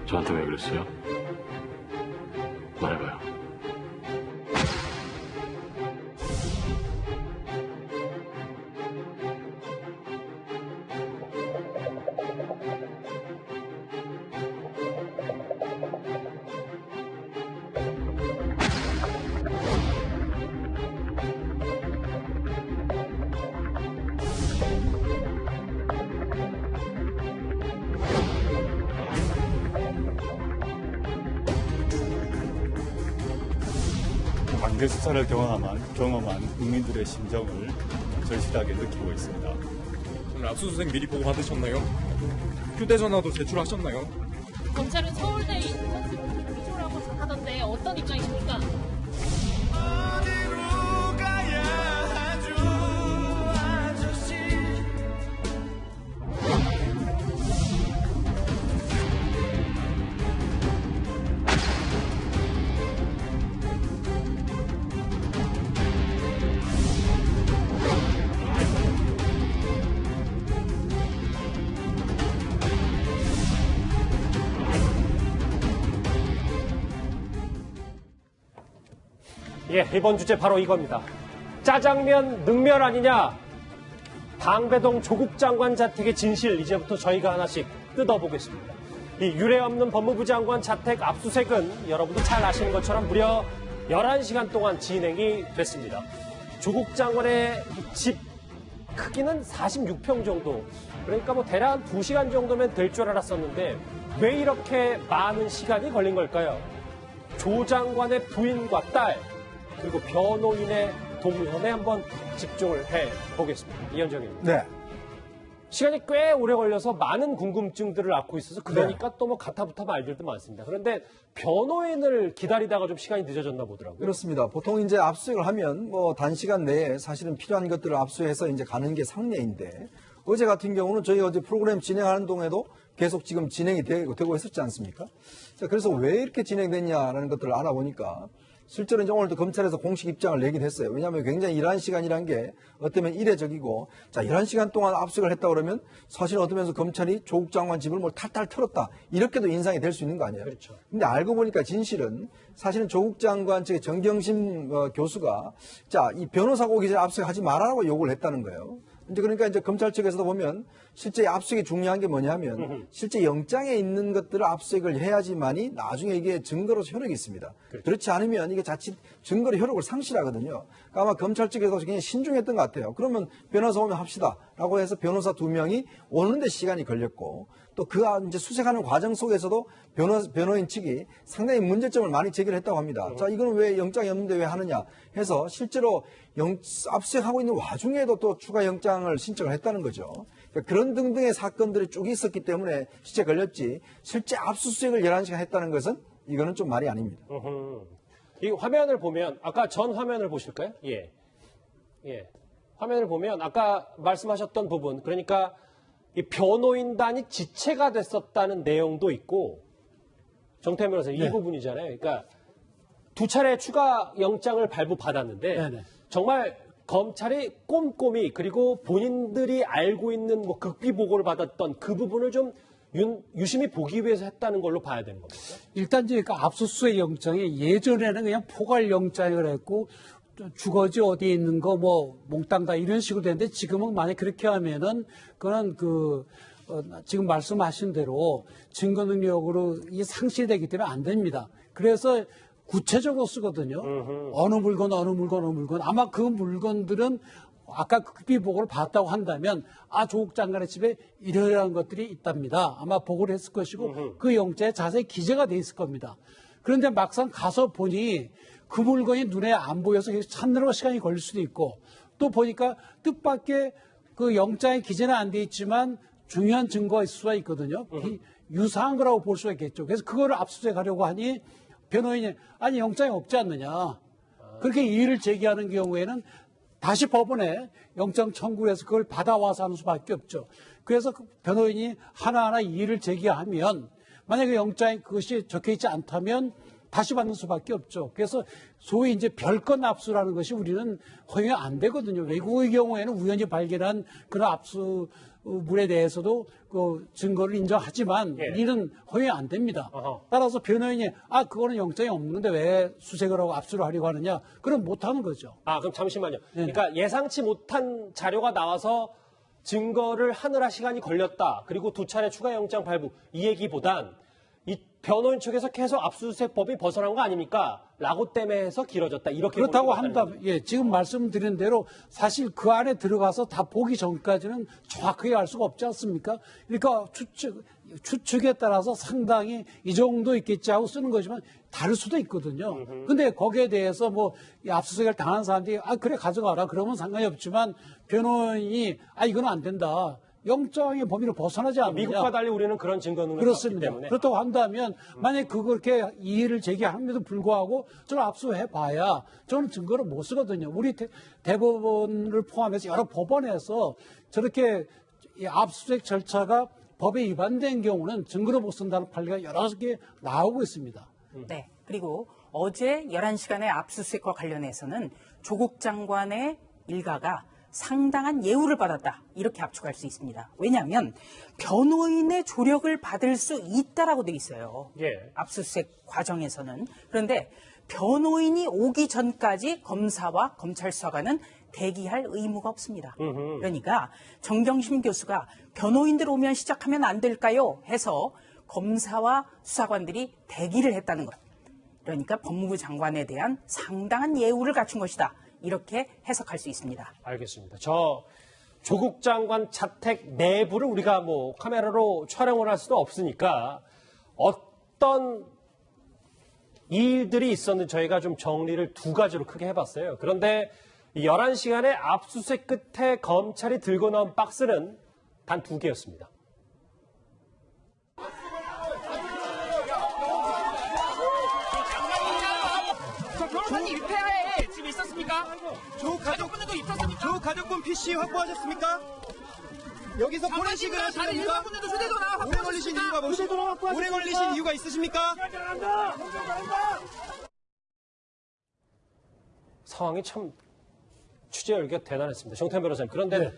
저한테 왜 그랬어요? 말해봐요. 강제 수사를 경험한 국민들의 심정을 절실하게 느끼고 있습니다. 오늘 압수수색 미리 보고 받으셨나요? 휴대전화도 제출하셨나요? 검찰은 서울대 인턴십 위조라고 하던데 어떤 입장이십니까? 예, 이번 주제 바로 이겁니다. 짜장면, 능면 아니냐? 방배동 조국 장관 자택의 진실 이제부터 저희가 하나씩 뜯어보겠습니다. 이 유례없는 법무부 장관 자택 압수수색은 여러분도 잘 아시는 것처럼 무려 11시간 동안 진행이 됐습니다. 조국 장관의 집 크기는 46평 정도. 그러니까 뭐 대략 한 2시간 정도면 될 줄 알았었는데 왜 이렇게 많은 시간이 걸린 걸까요? 조 장관의 부인과 딸 그리고 변호인의 동선에 한번 집중을 해보겠습니다. 이현정입니다. 네. 시간이 꽤 오래 걸려서 많은 궁금증들을 낳고 있어서 그러니까 또 뭐 가타부타 말들도 많습니다. 그런데 변호인을 기다리다가 좀 시간이 늦어졌나 보더라고요. 그렇습니다. 보통 이제 압수수색을 하면 뭐 단시간 내에 사실은 필요한 것들을 압수해서 이제 가는 게 상례인데 어제 같은 경우는 저희 어제 프로그램 진행하는 동에도 계속 지금 진행이 되고 있었지 않습니까? 자, 그래서 왜 이렇게 진행됐냐라는 것들을 알아보니까 실제로 이제 오늘도 검찰에서 공식 입장을 내긴 했어요. 왜냐하면 굉장히 일한 시간이란 게 어쩌면 이례적이고, 자, 11시간 동안 압수를 했다 그러면 사실 어쩌면서 검찰이 조국 장관 집을 뭘 탈탈 털었다. 이렇게도 인상이 될 수 있는 거 아니에요? 그렇죠. 근데 알고 보니까 진실은 사실은 조국 장관 측의 정경심 교수가 자, 이 변호사가 오기 전에 압수하지 말라고 요구를 했다는 거예요. 이제 그러니까 이제 검찰 측에서도 보면 실제 압수수색이 중요한 게 뭐냐면 실제 영장에 있는 것들을 압수수색을 해야지만이 나중에 이게 증거로서 효력이 있습니다. 그렇죠. 그렇지 않으면 이게 자칫 증거의 효력을 상실하거든요. 그러니까 아마 검찰 측에서 굉장히 신중했던 것 같아요. 그러면 변호사 오면 합시다라고 해서 변호사 2명이 오는데 시간이 걸렸고 또 그 이제 수색하는 과정 속에서도 변호인 측이 상당히 문제점을 많이 제기를 했다고 합니다. 자, 이거는 왜 영장이 없는데 왜 하느냐 해서 실제로 압수수색하고 있는 와중에도 또 추가 영장을 신청을 했다는 거죠. 그러니까 그런 등등의 사건들이 쭉 있었기 때문에 실제 걸렸지 실제 압수수색을 11시간 했다는 것은 이거는 좀 말이 아닙니다. 이 화면을 보면 아까 전 화면을 보실까요? 예. 화면을 보면 아까 말씀하셨던 부분 그러니까 이 변호인단이 지체가 됐었다는 내용도 있고 정태현 변호사 이 부분이잖아요. 그러니까 2차례 추가 영장을 발부받았는데 정말 검찰이 꼼꼼히 그리고 본인들이 알고 있는 뭐 극비 보고를 받았던 그 부분을 좀 유심히 보기 위해서 했다는 걸로 봐야 되는 겁니다. 일단 이제 그 압수수색 영장이 예전에는 그냥 포괄 영장을 했고 주거지 어디에 있는 거 뭐 몽땅 다 이런 식으로 되는데 지금은 만약 그렇게 하면은 그거는 지금 말씀하신 대로 증거 능력으로 이게 상실되기 때문에 안 됩니다. 그래서 구체적으로 쓰거든요. 어느 물건 아마 그 물건들은 아까 극비 보고를 봤다고 한다면 조국 장관의 집에 이러이러한 것들이 있답니다. 아마 보고를 했을 것이고 그 영장에 자세히 기재가 돼 있을 겁니다. 그런데 막상 가서 보니 그 물건이 눈에 안 보여서 찾느라고 시간이 걸릴 수도 있고 또 보니까 뜻밖의 그 영장에 기재는 안 돼 있지만 중요한 증거가 있을 수가 있거든요. 유사한 거라고 볼 수가 있겠죠. 그래서 그거를 압수수색하려고 하니 변호인이 아니 영장이 없지 않느냐. 그렇게 이의를 제기하는 경우에는 다시 법원에 영장 청구해서 그걸 받아와서 하는 수밖에 없죠. 그래서 그 변호인이 하나하나 이의를 제기하면 만약에 영장에 그것이 적혀있지 않다면 다시 받는 수밖에 없죠. 그래서 소위 이제 별건 압수라는 것이 우리는 허용이 안 되거든요. 외국의 경우에는 우연히 발견한 그런 압수물에 대해서도 그 증거를 인정하지만 예. 우리는 허용이 안 됩니다. 어허. 따라서 변호인이 그거는 영장이 없는데 왜 수색을 하고 압수를 하려고 하느냐? 그럼 못 하는 거죠. 그럼 잠시만요. 그러니까 예상치 못한 자료가 나와서 증거를 하느라 시간이 걸렸다. 그리고 2차례 추가 영장 발부. 이 얘기보단 이 변호인 측에서 계속 압수수색법이 벗어난 거 아닙니까? 라고 때문에 해서 길어졌다. 이렇게 그렇다고 보는 게 한다면, 지금 말씀드린 대로 사실 그 안에 들어가서 다 보기 전까지는 정확하게 알 수가 없지 않습니까? 그러니까 추측에 따라서 상당히 이 정도 있겠지 하고 쓰는 거지만 다를 수도 있거든요. 근데 거기에 대해서 이 압수수색을 당한 사람들이 그래 가져가라 그러면 상관이 없지만 변호인이 이건 안 된다. 영장의 범위를 벗어나지 않느냐. 미국과 달리 우리는 그런 증거 능력이 없기 그렇습니다. 때문에. 그렇다고 한다면 만약에 그렇게 이의를 제기함에도 불구하고 저는 압수해봐야 저는 증거를 못 쓰거든요. 우리 대법원을 포함해서 여러 법원에서 저렇게 이 압수수색 절차가 법에 위반된 경우는 증거를 못 쓴다는 판례가 여러 개 나오고 있습니다. 네. 그리고 어제 11시간의 압수수색과 관련해서는 조국 장관의 일가가 상당한 예우를 받았다. 이렇게 압축할 수 있습니다. 왜냐하면 변호인의 조력을 받을 수 있다라고 돼 있어요. 예. 압수수색 과정에서는. 그런데 변호인이 오기 전까지 검사와 검찰 수사관은 대기할 의무가 없습니다. 그러니까 정경심 교수가 변호인들 오면 시작하면 안 될까요? 해서 검사와 수사관들이 대기를 했다는 것. 그러니까 법무부 장관에 대한 상당한 예우를 갖춘 것이다. 이렇게 해석할 수 있습니다. 알겠습니다. 조국 장관 자택 내부를 우리가 카메라로 촬영을 할 수도 없으니까 어떤 일들이 있었는지 저희가 좀 정리를 2가지로 크게 해봤어요. 그런데 11시간의 압수수색 끝에 검찰이 들고 나온 박스는 단 2개였습니다. 변호사님 입회하에 지금 있었습니까? 가족분들도 있었습니까? 조국 가족분 PC 확보하셨습니까? 여기서 포렌식을 하시는 겁니까? 오래 걸리신 이유가 무엇입니까? 오래 걸리신 이유가 있으십니까? 상황이 참 취재 열기가 대단했습니다. 정태현 변호사님. 그런데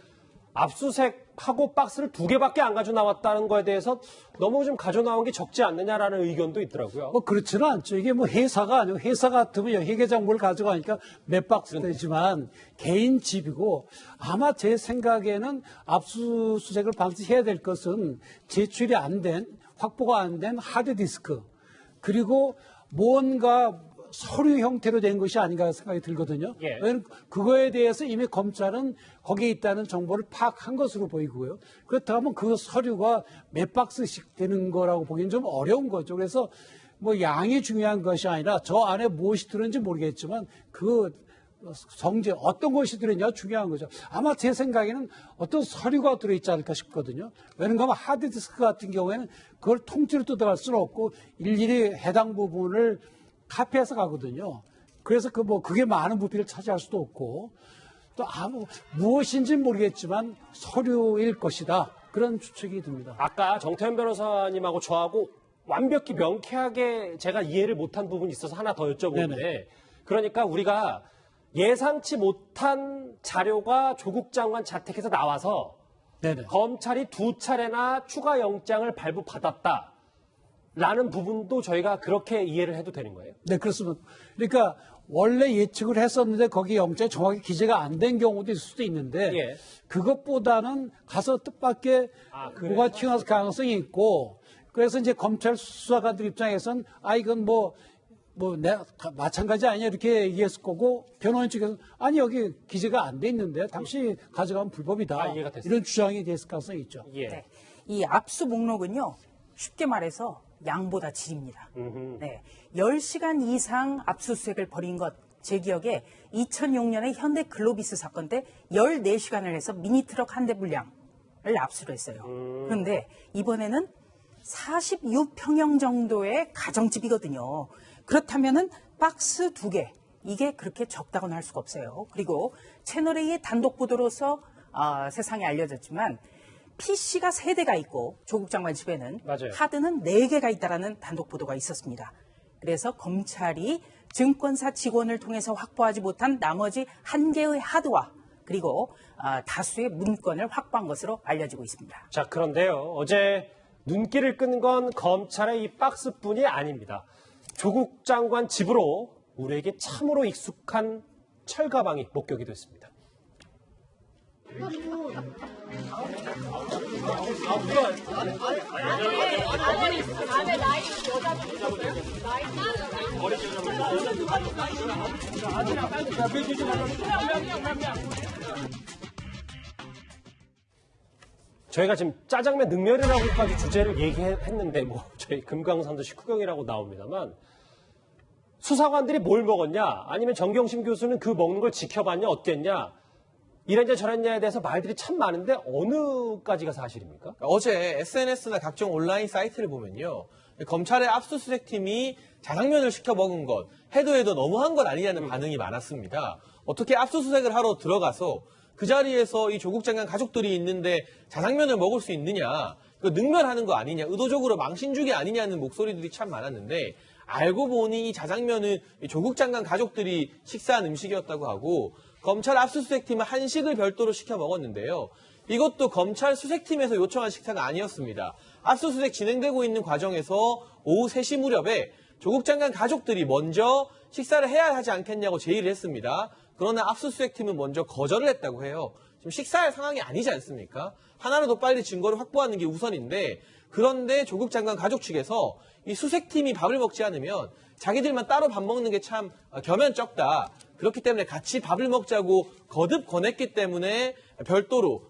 압수수색하고 박스를 2개밖에 안 가져 나왔다는 거에 대해서 너무 좀 가져 나온 게 적지 않느냐라는 의견도 있더라고요. 그렇지는 않죠. 이게 회사가 아니고 회사 같으면 회계장부를 가져가니까 몇 박스 되지만 개인 집이고 아마 제 생각에는 압수수색을 반드시 해야 될 것은 제출이 안 된, 확보가 안 된 하드디스크 그리고 뭔가 서류 형태로 된 것이 아닌가 생각이 들거든요. 예. 왜냐하면 그거에 대해서 이미 검찰은 거기에 있다는 정보를 파악한 것으로 보이고요. 그렇다면 그 서류가 몇 박스씩 되는 거라고 보기엔 좀 어려운 거죠. 그래서 양이 중요한 것이 아니라 저 안에 무엇이 들었는지 모르겠지만 그 성질 어떤 것이 들었냐 중요한 거죠. 아마 제 생각에는 어떤 서류가 들어있지 않을까 싶거든요. 왜냐하면 하드디스크 같은 경우에는 그걸 통째로 뜯어갈 수는 없고 일일이 해당 부분을 카피해서 가거든요. 그래서 그게 많은 부피를 차지할 수도 없고 또 무엇인지는 모르겠지만 서류일 것이다. 그런 추측이 듭니다. 아까 정태현 변호사님하고 저하고 완벽히 명쾌하게 제가 이해를 못한 부분이 있어서 하나 더 여쭤보는데 네네. 그러니까 우리가 예상치 못한 자료가 조국 장관 자택에서 나와서 네네. 검찰이 2차례나 추가 영장을 발부받았다. 라는 부분도 저희가 그렇게 이해를 해도 되는 거예요? 네, 그렇습니다. 그러니까 원래 예측을 했었는데 거기 영장이 정확히 기재가 안 된 경우도 있을 수도 있는데 예. 그것보다는 가서 뜻밖의 뭐가 튀어나올 가능성이 있고 그래서 이제 검찰 수사관들 입장에서는 이건 내가 마찬가지 아니냐 이렇게 얘기했을 거고 변호인 측에서는 아니 여기 기재가 안 돼 있는데 당신이 가져가면 불법이다. 이해가 됐습니다. 이런 주장이 됐을 가능성이 있죠. 예. 네. 이 압수 목록은요. 쉽게 말해서 양보다 질입니다. 네. 10시간 이상 압수수색을 벌인 것, 제 기억에 2006년에 현대 글로비스 사건 때 14시간을 해서 미니트럭 한 대 분량을 압수를 했어요. 그런데 이번에는 46평형 정도의 가정집이거든요. 그렇다면은 박스 2개, 이게 그렇게 적다고는 할 수가 없어요. 그리고 채널A의 단독 보도로서 세상에 알려졌지만 PC가 3대가 있고 조국 장관 집에는 맞아요. 하드는 4개가 있다라는 단독 보도가 있었습니다. 그래서 검찰이 증권사 직원을 통해서 확보하지 못한 나머지 1개의 하드와 그리고 다수의 문건을 확보한 것으로 알려지고 있습니다. 자, 그런데요. 어제 눈길을 끈 건 검찰의 이 박스뿐이 아닙니다. 조국 장관 집으로 우리에게 참으로 익숙한 철가방이 목격이 됐습니다. 안에 나이 여자분이 있었어요? 저희가 지금 짜장면 능멸이라고까지 주제를 얘기했는데 뭐 저희 금강산도 식후경이라고 나옵니다만 수사관들이 뭘 먹었냐 아니면 정경심 교수는 그 먹는 걸 지켜봤냐 어땠냐 이랬냐 저랬냐에 대해서 말들이 참 많은데 어느까지가 사실입니까? 어제 SNS나 각종 온라인 사이트를 보면요. 검찰의 압수수색팀이 자장면을 시켜 먹은 것, 해도 너무한 것 아니냐는 반응이 많았습니다. 어떻게 압수수색을 하러 들어가서 그 자리에서 이 조국 장관 가족들이 있는데 자장면을 먹을 수 있느냐, 능멸하는 거 아니냐, 의도적으로 망신 주기 아니냐는 목소리들이 참 많았는데 알고 보니 이 자장면은 조국 장관 가족들이 식사한 음식이었다고 하고 검찰 압수수색팀은 한식을 별도로 시켜 먹었는데요. 이것도 검찰 수색팀에서 요청한 식사가 아니었습니다. 압수수색 진행되고 있는 과정에서 오후 3시 무렵에 조국 장관 가족들이 먼저 식사를 해야 하지 않겠냐고 제의를 했습니다. 그러나 압수수색팀은 먼저 거절을 했다고 해요. 지금 식사할 상황이 아니지 않습니까? 하나라도 빨리 증거를 확보하는 게 우선인데 그런데 조국 장관 가족 측에서 이 수색팀이 밥을 먹지 않으면 자기들만 따로 밥 먹는 게 참 겸연쩍다. 그렇기 때문에 같이 밥을 먹자고 거듭 권했기 때문에 별도로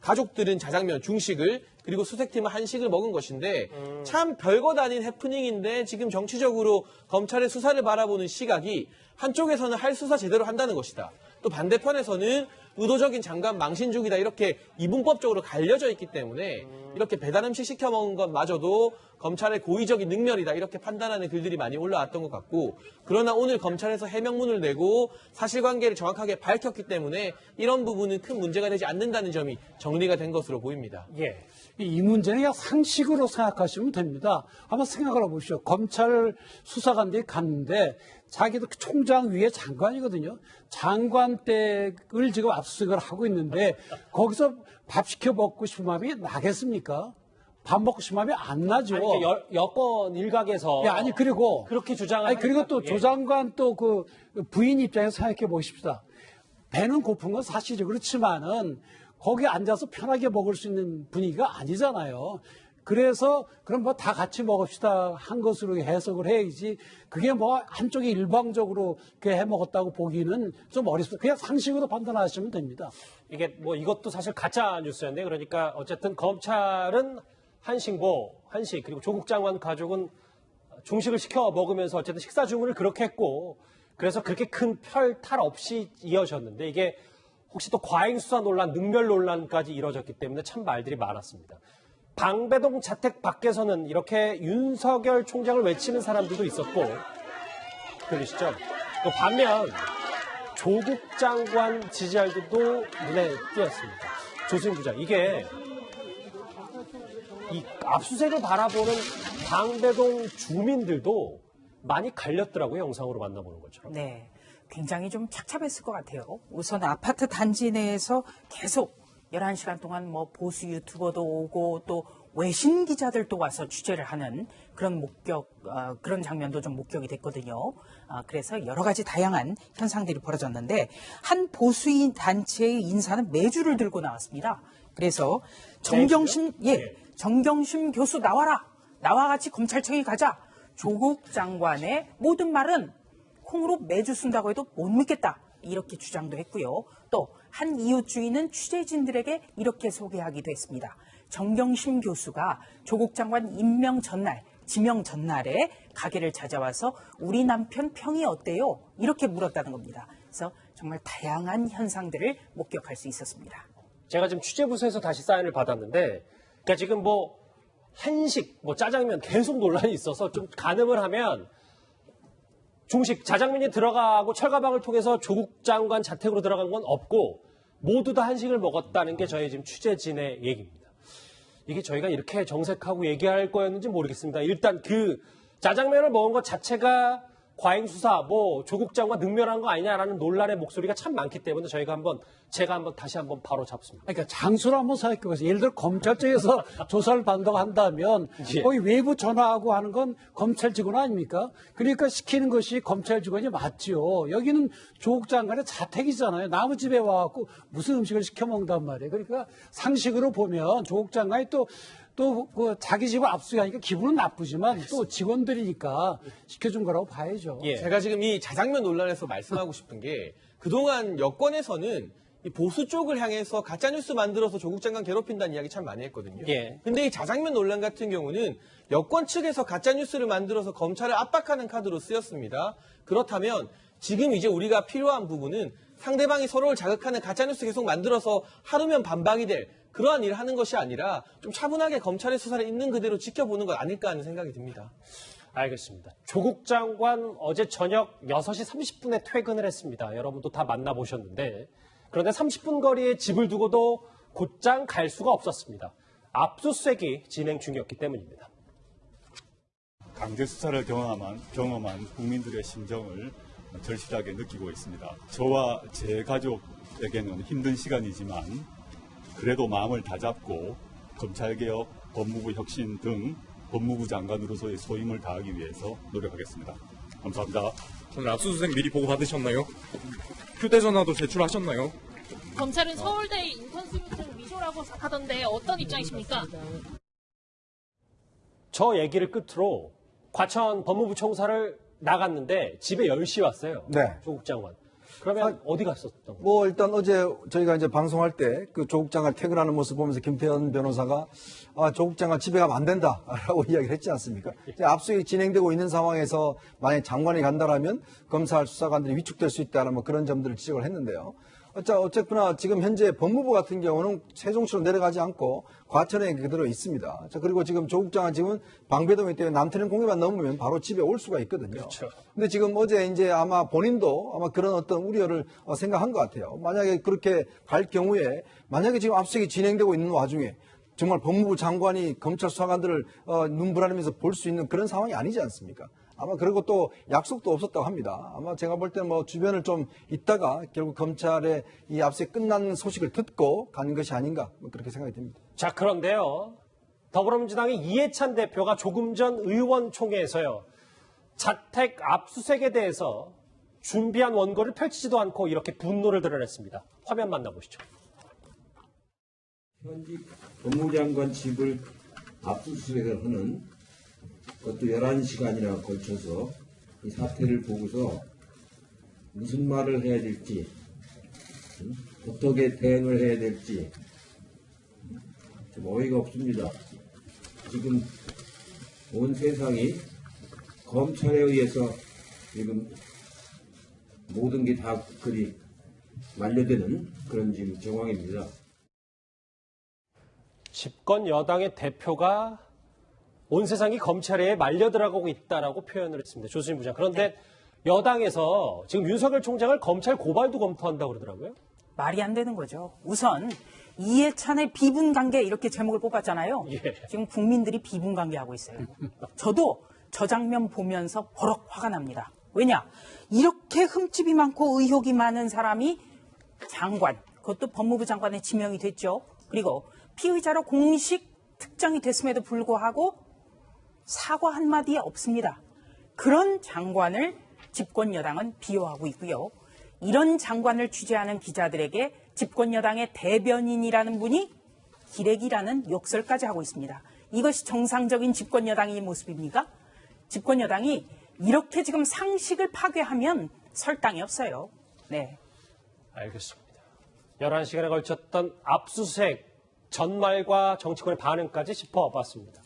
가족들은 자장면, 중식을 그리고 수색팀은 한식을 먹은 것인데 참 별것 아닌 해프닝인데 지금 정치적으로 검찰의 수사를 바라보는 시각이 한쪽에서는 할 수사 제대로 한다는 것이다. 또 반대편에서는 의도적인 장관 망신주기다 이렇게 이분법적으로 갈려져 있기 때문에 이렇게 배달음식 시켜 먹은 것마저도 검찰의 고의적인 능멸이다 이렇게 판단하는 글들이 많이 올라왔던 것 같고 그러나 오늘 검찰에서 해명문을 내고 사실관계를 정확하게 밝혔기 때문에 이런 부분은 큰 문제가 되지 않는다는 점이 정리가 된 것으로 보입니다. 예. 이 문제는 그냥 상식으로 생각하시면 됩니다. 한번 생각을 해보시죠. 검찰 수사관들이 갔는데 자기도 총장 위에 장관이거든요. 장관댁을 지금 압수수색을 하고 있는데 거기서 밥 시켜 먹고 싶은 마음이 나겠습니까? 밥 먹고 싶은 마음이 안 나죠. 아니, 여권 일각에서 아니 그리고 그렇게 주장을 아니 그리고 또 예. 조 장관 또 그 부인 입장에서 생각해 보십시다. 배는 고픈 건 사실이죠. 그렇지만은 거기 앉아서 편하게 먹을 수 있는 분위기가 아니잖아요. 그래서 그럼 뭐 다 같이 먹읍시다 한 것으로 해석을 해야지 그게 뭐 한쪽이 일방적으로 해 먹었다고 보기는 좀 어렵습니다. 그냥 상식으로 판단하시면 됩니다. 이게 뭐 이것도 사실 가짜 뉴스였는데 그러니까 어쨌든 검찰은 한식 그리고 조국 장관 가족은 중식을 시켜 먹으면서 어쨌든 식사 주문을 그렇게 했고 그래서 그렇게 큰 탈 없이 이어졌는데 이게 혹시 또 과잉수사 논란, 능멸 논란까지 이뤄졌기 때문에 참 말들이 많았습니다. 방배동 자택 밖에서는 이렇게 윤석열 총장을 외치는 사람들도 있었고 들리시죠? 또 반면 조국 장관 지지자들도 눈에 띄었습니다. 조수임 기자, 이게 이 압수수색을 바라보는 방배동 주민들도 많이 갈렸더라고요. 영상으로 만나보는 것처럼. 네, 굉장히 좀 착잡했을 것 같아요. 우선 아파트 단지 내에서 계속 11시간 동안 뭐 보수 유튜버도 오고 또 외신 기자들도 와서 취재를 하는 그런 그런 장면도 좀 목격이 됐거든요. 그래서 여러 가지 다양한 현상들이 벌어졌는데 한 보수인 단체의 인사는 매주를 들고 나왔습니다. 그래서 정경심 교수 나와라. 나와 같이 검찰청에 가자. 조국 장관의 모든 말은 콩으로 매주 쓴다고 해도 못 믿겠다. 이렇게 주장도 했고요. 또 한 이웃주인은 취재진들에게 이렇게 소개하기도 했습니다. 정경심 교수가 조국 장관 지명 전날에 가게를 찾아와서 우리 남편 평이 어때요? 이렇게 물었다는 겁니다. 그래서 정말 다양한 현상들을 목격할 수 있었습니다. 제가 지금 취재부서에서 다시 사인을 받았는데 그러니까 지금 뭐 한식, 짜장면 계속 논란이 있어서 좀 가늠을 하면 중식 자장면이 들어가고 철가방을 통해서 조국 장관 자택으로 들어간 건 없고 모두 다 한식을 먹었다는 게 저희 지금 취재진의 얘기입니다. 이게 저희가 이렇게 정색하고 얘기할 거였는지 모르겠습니다. 일단 그 짜장면을 먹은 것 자체가 과잉수사, 조국 장관 능멸한 거 아니냐라는 논란의 목소리가 참 많기 때문에 제가 다시 한번 바로 잡습니다. 그러니까 장소를 한번 생각해보세요. 예를 들어 검찰 쪽에서 조사를 받는다고 한다면 예. 거기 외부 전화하고 하는 건 검찰 직원 아닙니까? 그러니까 시키는 것이 검찰 직원이 맞죠. 여기는 조국 장관의 자택이잖아요. 남의 집에 와갖고 무슨 음식을 시켜 먹는단 말이에요. 그러니까 상식으로 보면 조국 장관이 또 자기 집을 압수하니까 기분은 나쁘지만 또 직원들이니까 시켜준 거라고 봐야죠. 예. 제가 지금 이 자장면 논란에서 말씀하고 싶은 게 그동안 여권에서는 이 보수 쪽을 향해서 가짜뉴스 만들어서 조국 장관 괴롭힌다는 이야기 참 많이 했거든요. 예. 근데 이 자장면 논란 같은 경우는 여권 측에서 가짜뉴스를 만들어서 검찰을 압박하는 카드로 쓰였습니다. 그렇다면 지금 이제 우리가 필요한 부분은 상대방이 서로를 자극하는 가짜뉴스 계속 만들어서 하루면 반박이 될 그러한 일을 하는 것이 아니라 좀 차분하게 검찰의 수사를 있는 그대로 지켜보는 것 아닐까 하는 생각이 듭니다. 알겠습니다. 조국 장관 어제 저녁 6시 30분에 퇴근을 했습니다. 여러분도 다 만나보셨는데 그런데 30분 거리에 집을 두고도 곧장 갈 수가 없었습니다. 압수수색이 진행 중이었기 때문입니다. 강제 수사를 경험한 국민들의 심정을 절실하게 느끼고 있습니다. 저와 제 가족에게는 힘든 시간이지만 그래도 마음을 다잡고 검찰개혁, 법무부 혁신 등 법무부 장관으로서의 소임을 다하기 위해서 노력하겠습니다. 감사합니다. 오늘 압수수색 미리 보고 받으셨나요? 휴대전화도 제출하셨나요? 검찰은 서울대 인턴스루트 위조라고 하던데 어떤 입장이십니까? 저 얘기를 끝으로 과천 법무부 총사를 나갔는데 집에 10시 왔어요. 네. 조국 장관. 그러면 어디 갔었던 거예요? 일단 어제 저희가 이제 방송할 때 그 조국 장관 퇴근하는 모습 보면서 김태현 변호사가 조국 장관 집에 가면 안 된다라고 이야기를 했지 않습니까? 이제 압수수색이 진행되고 있는 상황에서 만약 장관이 간다라면 검찰 수사관들이 위축될 수 있다는 그런 점들을 지적을 했는데요. 어쨌거나 지금 현재 법무부 같은 경우는 세종시로 내려가지 않고 과천에 그대로 있습니다. 그리고 지금 조국 장관 집은 방배동이기 때문에 남태령 공개만 넘으면 바로 집에 올 수가 있거든요. 그렇죠. 근데 지금 어제 이제 아마 본인도 아마 그런 어떤 우려를 생각한 것 같아요. 만약에 그렇게 갈 경우에 만약에 지금 압수수색이 진행되고 있는 와중에 정말 법무부 장관이 검찰 수사관들을 눈부라리면서 볼 수 있는 그런 상황이 아니지 않습니까? 아마 그리고 또 약속도 없었다고 합니다. 아마 제가 볼 때는 주변을 좀 있다가 결국 검찰의 이 압수수색 끝난 소식을 듣고 가는 것이 아닌가 그렇게 생각이 듭니다. 자, 그런데요. 더불어민주당의 이해찬 대표가 조금 전 의원총회에서요. 자택 압수수색에 대해서 준비한 원고를 펼치지도 않고 이렇게 분노를 드러냈습니다. 화면 만나보시죠. 현직 법무장관 집을 압수수색을 하는 그것도 11시간이나 걸쳐서 이 사태를 보고서 무슨 말을 해야 될지, 어떻게 대응을 해야 될지 좀 어이가 없습니다. 지금 온 세상이 검찰에 의해서 지금 모든 게 다 그리 만료되는 그런 지금 정황입니다. 집권 여당의 대표가 온 세상이 검찰에 말려들어가고 있다라고 표현을 했습니다. 조수진 부장. 그런데 여당에서 지금 윤석열 총장을 검찰 고발도 검토한다고 그러더라고요. 말이 안 되는 거죠. 우선 이해찬의 비분관계 이렇게 제목을 뽑았잖아요. 예. 지금 국민들이 비분관계하고 있어요. 저도 저 장면 보면서 버럭 화가 납니다. 왜냐? 이렇게 흠집이 많고 의혹이 많은 사람이 장관, 그것도 법무부 장관에 지명이 됐죠. 그리고 피의자로 공식 특정이 됐음에도 불구하고 사과 한마디에 없습니다. 그런 장관을 집권 여당은 비호하고 있고요. 이런 장관을 취재하는 기자들에게 집권 여당의 대변인이라는 분이 기레기라는 욕설까지 하고 있습니다. 이것이 정상적인 집권 여당의 모습입니까? 집권 여당이 이렇게 지금 상식을 파괴하면 설 땅이 없어요. 네. 알겠습니다. 11시간에 걸쳤던 압수수색 전말과 정치권의 반응까지 짚어봤습니다.